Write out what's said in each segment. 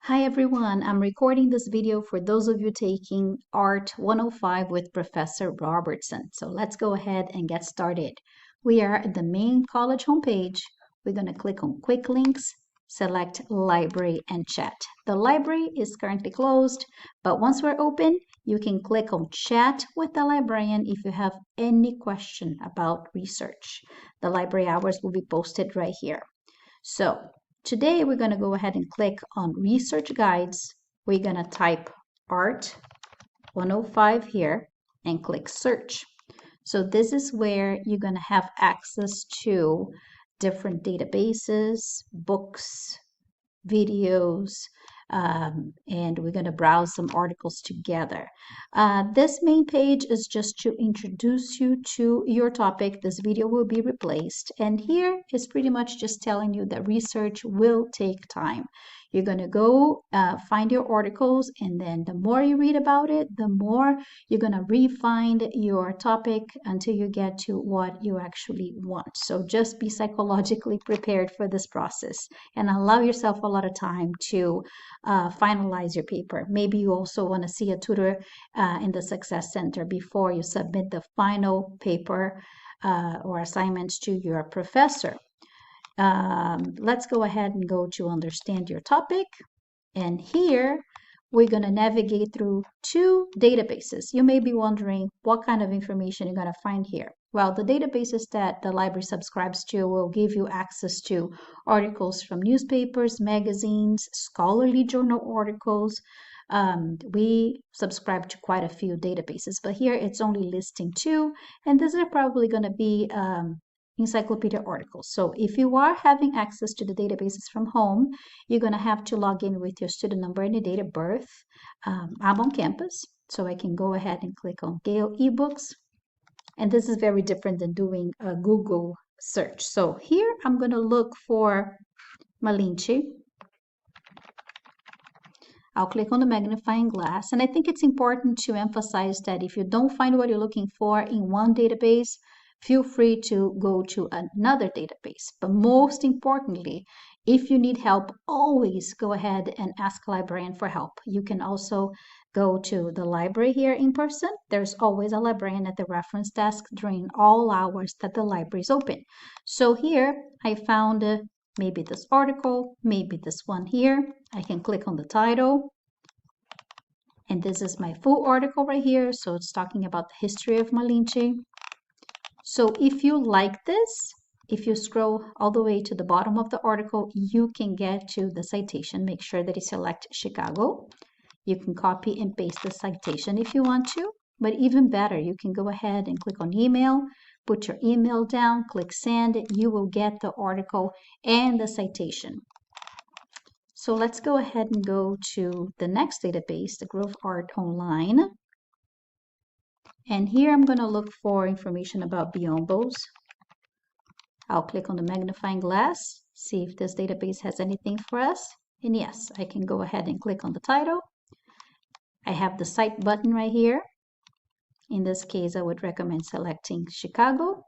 Hi everyone, I'm recording this video for those of you taking Art 105 with Professor Robertson. So let's go ahead and get started. We are at the main college homepage. We're going to click on Quick Links, select Library and Chat. The library is currently closed, but once we're open, you can click on Chat with the librarian if you have any question about research. The library hours will be posted right here. So today we're going to go ahead and click on Research Guides. We're going to type Art 105 here and click Search. So this is where you're going to have access to different databases, books, videos, and we're going to browse some articles together. This main page is just to introduce you to your topic. This video will be replaced, and here is pretty much just telling you that research will take time. You're going to go find your articles, and then the more you read about it, the more you're going to refine your topic until you get to what you actually want. So just be psychologically prepared for this process and allow yourself a lot of time to finalize your paper. Maybe you also want to see a tutor in the Success Center before you submit the final paper or assignments to your professor. Let's go ahead and go to understand your topic. And here we're going to navigate through two databases. You may be wondering what kind of information you're going to find here. Well, the databases that the library subscribes to will give you access to articles from newspapers, magazines, scholarly journal articles. We subscribe to quite a few databases, but here it's only listing two, and these are probably going to be encyclopedia articles. So if you are having access to the databases from home, you're going to have to log in with your student number and your date of birth. I'm on campus, so I can go ahead and click on Gale eBooks. And this is very different than doing a Google search. So here I'm going to look for Malinche. I'll click on the magnifying glass. And I think it's important to emphasize that if you don't find what you're looking for in one database, feel free to go to another database. But most importantly, if you need help, always go ahead and ask a librarian for help. You can also go to the library here in person. There's always a librarian at the reference desk during all hours that the library is open. So here I found maybe this article, maybe this one here. I can click on the title. And this is my full article right here. So it's talking about the history of Malinche. So if you like this, if you scroll all the way to the bottom of the article, you can get to the citation. Make sure that you select Chicago. You can copy and paste the citation if you want to, but even better, you can go ahead and click on email, put your email down, click send. You will get the article and the citation. So let's go ahead and go to the next database, the Grove Art Online. And here I'm going to look for information about biombos. I'll click on the magnifying glass, see if this database has anything for us. And yes, I can go ahead and click on the title. I have the cite button right here. In this case, I would recommend selecting Chicago.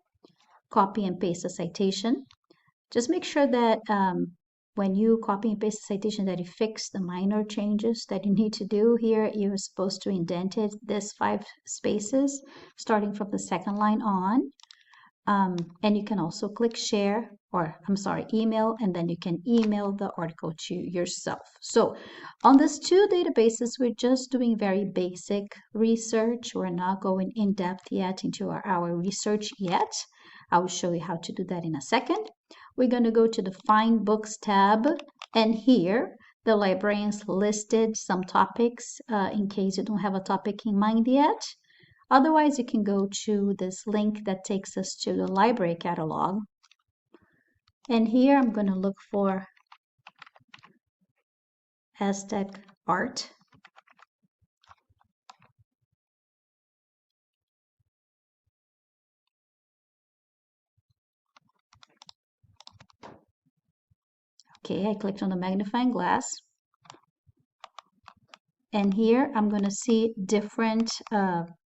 Copy and paste the citation. Just make sure that when you copy and paste the citation that you fix the minor changes that you need to do here. You're supposed to indent it, this 5 spaces, starting from the second line on. And you can also click share, or email, and then you can email the article to yourself. So on these two databases, we're just doing very basic research. We're not going in depth yet into our research yet. I will show you how to do that in a second. We're going to go to the Find Books tab, and here the librarians listed some topics in case you don't have a topic in mind yet. Otherwise, you can go to this link that takes us to the library catalog. And here I'm going to look for Aztec art. Okay, I clicked on the magnifying glass. And here I'm going to see different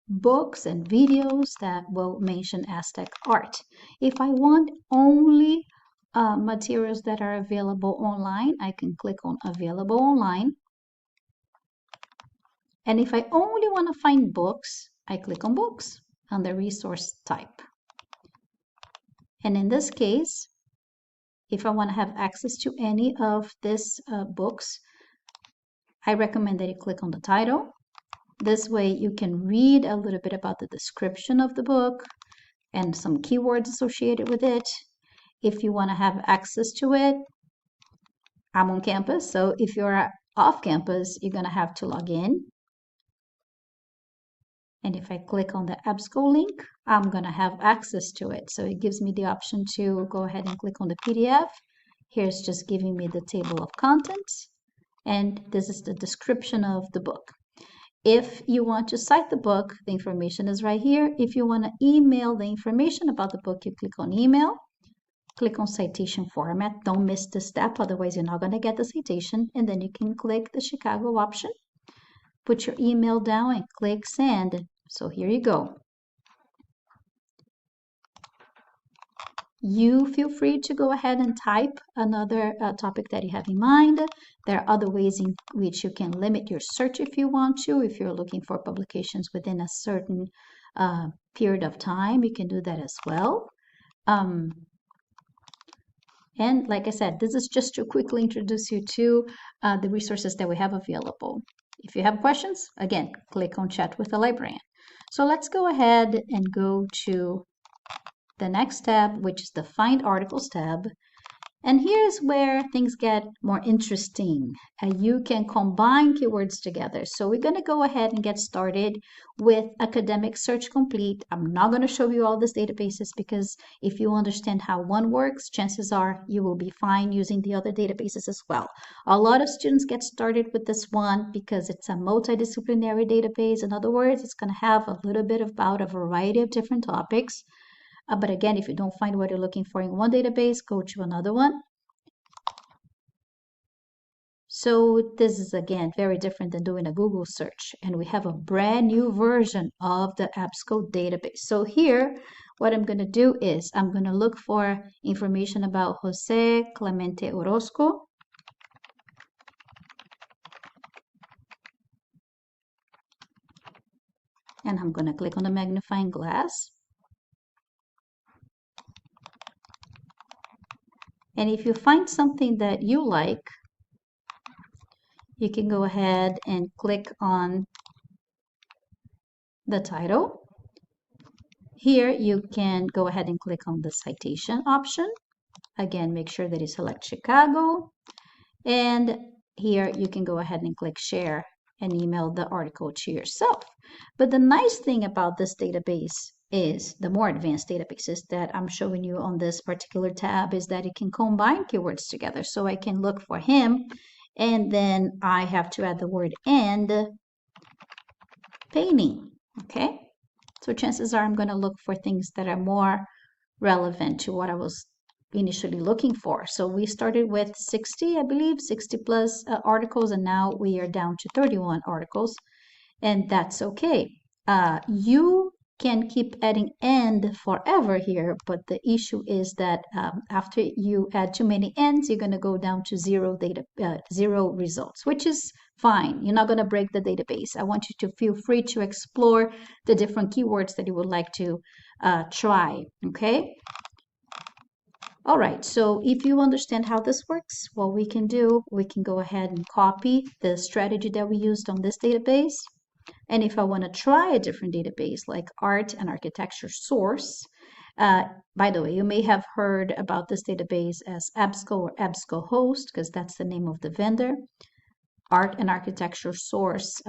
books and videos that will mention Aztec art. If I want only materials that are available online, I can click on available online. And if I only want to find books, I click on books on the resource type. And in this case, if I want to have access to any of these books, I recommend that you click on the title. This way you can read a little bit about the description of the book and some keywords associated with it. If you want to have access to it, I'm on campus, so if you're off campus, you're going to have to log in. And if I click on the EBSCO link, I'm going to have access to it. So it gives me the option to go ahead and click on the PDF. Here's just giving me the table of contents. And this is the description of the book. If you want to cite the book, the information is right here. If you want to email the information about the book, you click on email. Click on citation format. Don't miss this step, otherwise you're not going to get the citation. And then you can click the Chicago option. Put your email down and click send. So here you go. You feel free to go ahead and type another topic that you have in mind. There are other ways in which you can limit your search if you want to. If you're looking for publications within a certain period of time, you can do that as well. And like I said, this is just to quickly introduce you to the resources that we have available. If you have questions, again, click on Chat with a Librarian. So let's go ahead and go to the next tab, which is the Find Articles tab. And here's where things get more interesting. You can combine keywords together. So we're going to go ahead and get started with Academic Search Complete. I'm not going to show you all these databases because if you understand how one works, chances are you will be fine using the other databases as well. A lot of students get started with this one because it's a multidisciplinary database. In other words, it's going to have a little bit about a variety of different topics. But again, if you don't find what you're looking for in one database, go to another one. So this is, again, very different than doing a Google search. And we have a brand new version of the EBSCO database. So here, what I'm going to do is I'm going to look for information about Jose Clemente Orozco. And I'm going to click on the magnifying glass. And if you find something that you like, you can go ahead and click on the title. Here you can go ahead and click on the citation option. Again, make sure that you select Chicago. And here you can go ahead and click share and email the article to yourself. But the nice thing about this database is, the more advanced databases that I'm showing you on this particular tab, is that it can combine keywords together. So I can look for him, and then I have to add the word and painting, okay? So chances are I'm going to look for things that are more relevant to what I was initially looking for. So we started with 60, I believe, 60 plus articles, and now we are down to 31 articles, and that's okay. You can keep adding and forever here, but the issue is that after you add too many ends, you're going to go down to zero results, which is fine. You're not going to break the database. I want you to feel free to explore the different keywords that you would like to try, okay? All right, so if you understand how this works, what we can do, we can go ahead and copy the strategy that we used on this database. And if I want to try a different database like Art and Architecture Source, by the way, you may have heard about this database as EBSCO or EBSCO Host, because that's the name of the vendor. Art and Architecture Source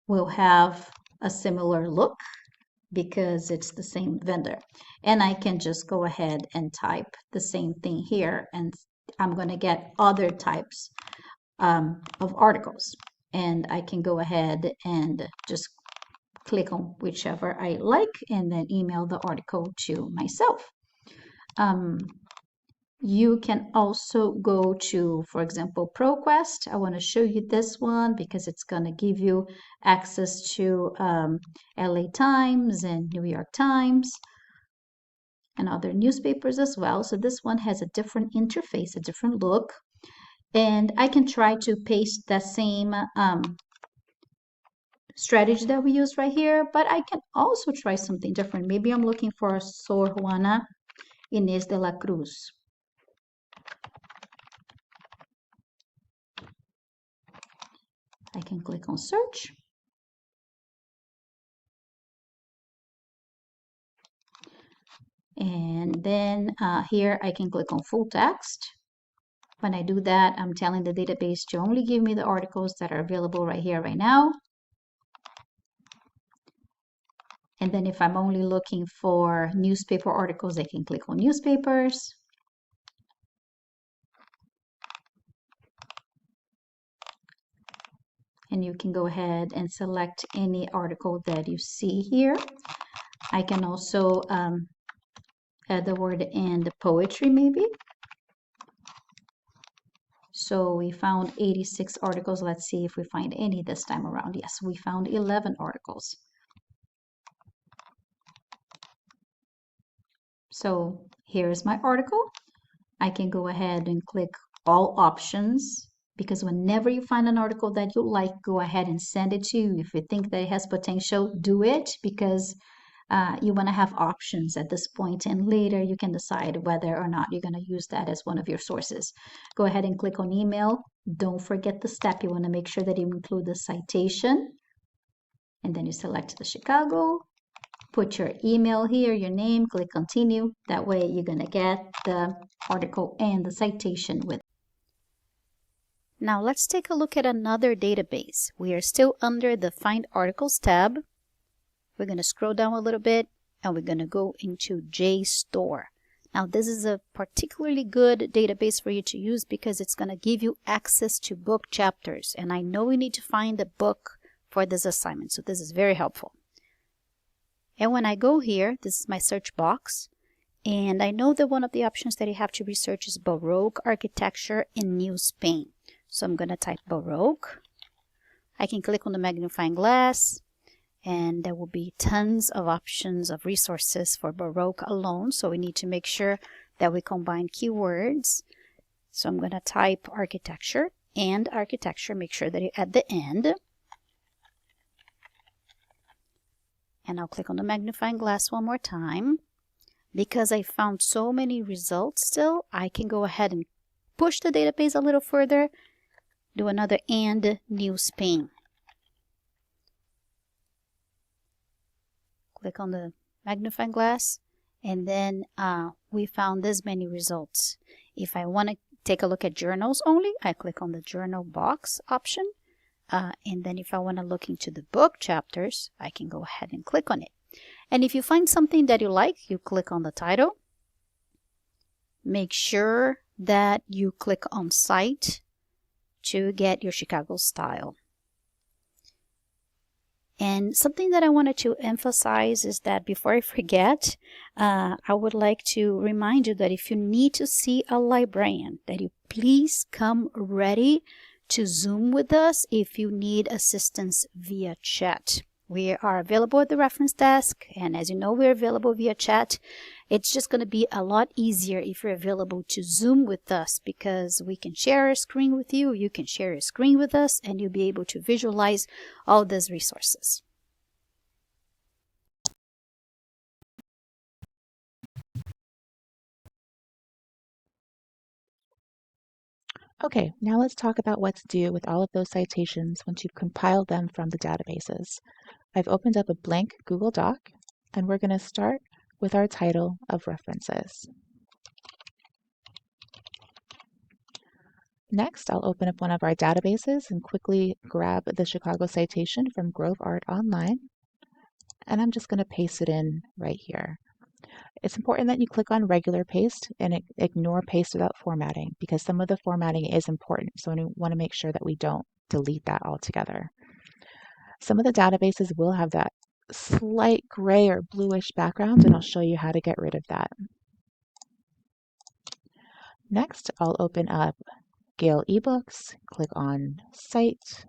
will have a similar look because it's the same vendor. And I can just go ahead and type the same thing here, and I'm going to get other types of articles. And I can go ahead and just click on whichever I like and then email the article to myself. You can also go to, for example, ProQuest. I want to show you this one because it's going to give you access to LA Times and New York Times. and other newspapers as well. So this one has a different interface, a different look. And I can try to paste that same strategy that we used right here, but I can also try something different. Maybe I'm looking for Sor Juana Inés de la Cruz. I can click on search. And then here I can click on full text. When I do that, I'm telling the database to only give me the articles that are available right here, right now. And then if I'm only looking for newspaper articles, I can click on newspapers. And you can go ahead and select any article that you see here. I can also add the word and poetry maybe. So we found 86 articles. Let's see if we find any this time around. Yes, we found 11 articles. So here's my article. I can go ahead and click all options, because whenever you find an article that you like, go ahead and send it to you. If you think that it has potential, do it, because you want to have options at this point, and later you can decide whether or not you're going to use that as one of your sources. Go ahead and click on email. Don't forget the step. You want to make sure that you include the citation, and then you select the Chicago. Put your email here, your name, click continue. That way you're going to get the article and the citation with. Now let's take a look at another database. We are still under the Find Articles tab. We're going to scroll down a little bit and we're going to go into JSTOR. Now this is a particularly good database for you to use because it's going to give you access to book chapters. And I know we need to find a book for this assignment, so this is very helpful. And when I go here, this is my search box, and I know that one of the options that you have to research is Baroque architecture in New Spain. So I'm going to type Baroque. I can click on the magnifying glass, and there will be tons of options of resources for Baroque alone. So we need to make sure that we combine keywords. So I'm going to type architecture and architecture, make sure that you're at the end. And I'll click on the magnifying glass one more time. Because I found so many results still, I can go ahead and push the database a little further, do another and New Spain. Click on the magnifying glass, and then we found this many results. If I want to take a look at journals only, I click on the journal box option. And then if I want to look into the book chapters, I can go ahead and click on it. And if you find something that you like, you click on the title. Make sure that you click on Cite to get your Chicago style. And something that I wanted to emphasize is that before I forget, I would like to remind you that if you need to see a librarian, that you please come ready to Zoom with us if you need assistance via chat. We are available at the reference desk, and as you know, we're available via chat. It's just going to be a lot easier if you're available to Zoom with us, because we can share a screen with you, you can share a screen with us, and you'll be able to visualize all these resources. Okay, now let's talk about what to do with all of those citations once you've compiled them from the databases. I've opened up a blank Google Doc, and we're going to start with our title of references. Next, I'll open up one of our databases and quickly grab the Chicago citation from Grove Art Online, and I'm just going to paste it in right here. It's important that you click on regular paste and ignore paste without formatting, because some of the formatting is important, so we want to make sure that we don't delete that altogether. Some of the databases will have that slight gray or bluish background, and I'll show you how to get rid of that. Next, I'll open up Gale eBooks, click on Cite,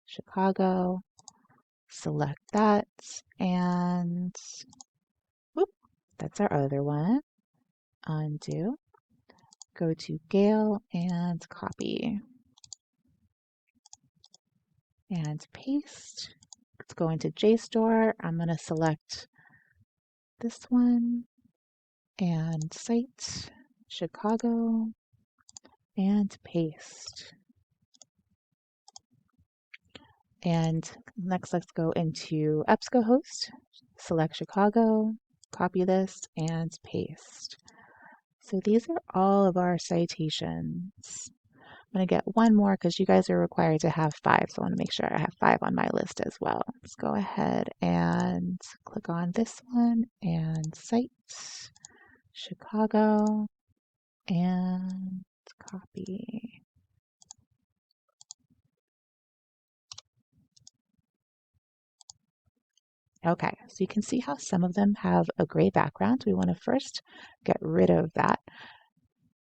Chicago, select that, and whoop, That's our other one. Undo. Go to Gale and copy. And paste. Let's go into JSTOR. I'm going to select this one and site, Chicago, and paste. And next, let's go into EBSCOhost, select Chicago, copy this, and paste. So these are all of our citations. I'm going to get one more because you guys are required to have 5. So I want to make sure I have 5 on my list as well. Let's go ahead and click on this one and cite, Chicago, and copy. Okay, so you can see how some of them have a gray background. We want to first get rid of that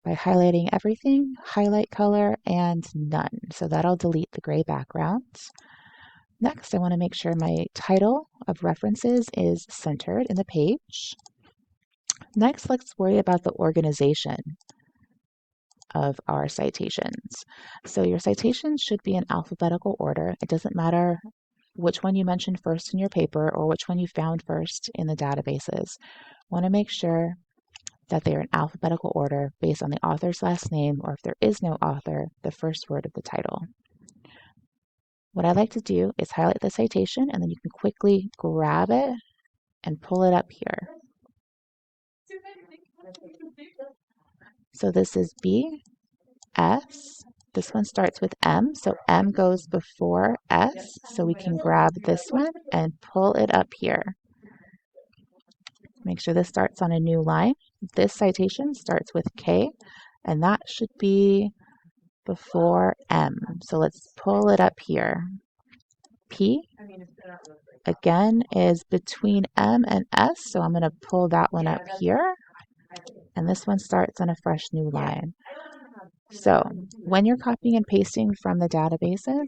by highlighting everything, highlight color, and none. So that'll delete the gray backgrounds. Next, I want to make sure my title of references is centered in the page. Next, let's worry about the organization of our citations. So your citations should be in alphabetical order. It doesn't matter which one you mentioned first in your paper or which one you found first in the databases. Want to make sure that they are in alphabetical order based on the author's last name, or if there is no author, the first word of the title. What I like to do is highlight the citation, and then you can quickly grab it and pull it up here. So this is B, S. This one starts with M, so M goes before S, so we can grab this one and pull it up here. Make sure this starts on a new line. This citation starts with K, and that should be before M. So let's pull it up here. P, again, is between M and S, so I'm going to pull that one up here. And this one starts on a fresh new line. So when you're copying and pasting from the databases,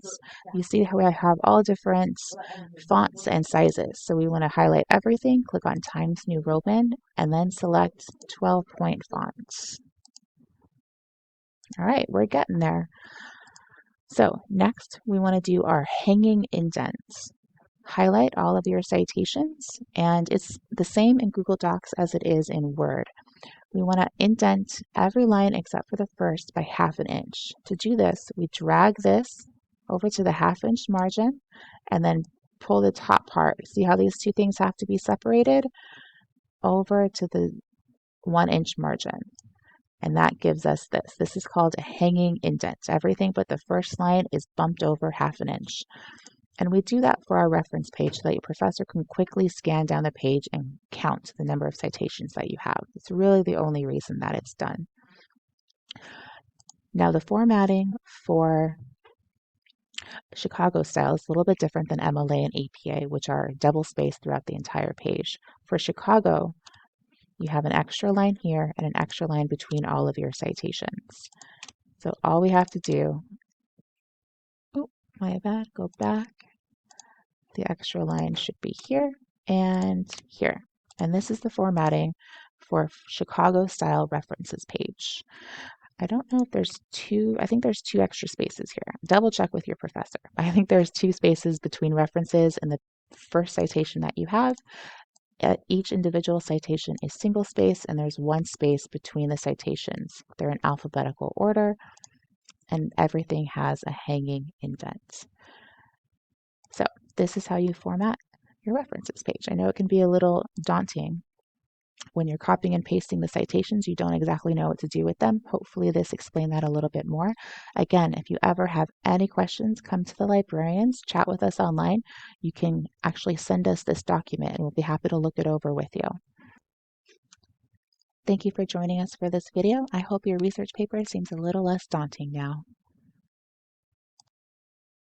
you see how I have all different fonts and sizes. So we want to highlight everything, click on Times New Roman, and then select 12-point fonts. All right, we're getting there. So next, we want to do our hanging indents. Highlight all of your citations, and it's the same in Google Docs as it is in Word. We want to indent every line except for the first by 1/2 inch. To do this, we drag this over to the 1/2 inch margin and then pull the top part. See how these two things have to be separated? Over to the 1 inch margin. And that gives us this. This is called a hanging indent. Everything but the first line is bumped over 1/2 inch. And we do that for our reference page so that your professor can quickly scan down the page and count the number of citations that you have. It's really the only reason that it's done. Now the formatting for Chicago style is a little bit different than MLA and APA, which are double spaced throughout the entire page. For Chicago, you have an extra line here and an extra line between all of your citations. So all we have to do, oh, my bad, go back. The extra line should be here and here. And this is the formatting for Chicago style references page. I don't know if there's I think there's 2 extra spaces here. Double check with your professor. I think there's 2 spaces between references and the first citation that you have. Each individual citation is single space, and there's 1 space between the citations. They're in alphabetical order, and everything has a hanging indent. So this is how you format your references page. I know it can be a little daunting when you're copying and pasting the citations. You don't exactly know what to do with them. Hopefully this explained that a little bit more. Again, if you ever have any questions, come to the librarians, chat with us online. You can actually send us this document and we'll be happy to look it over with you. Thank you for joining us for this video. I hope your research paper seems a little less daunting now.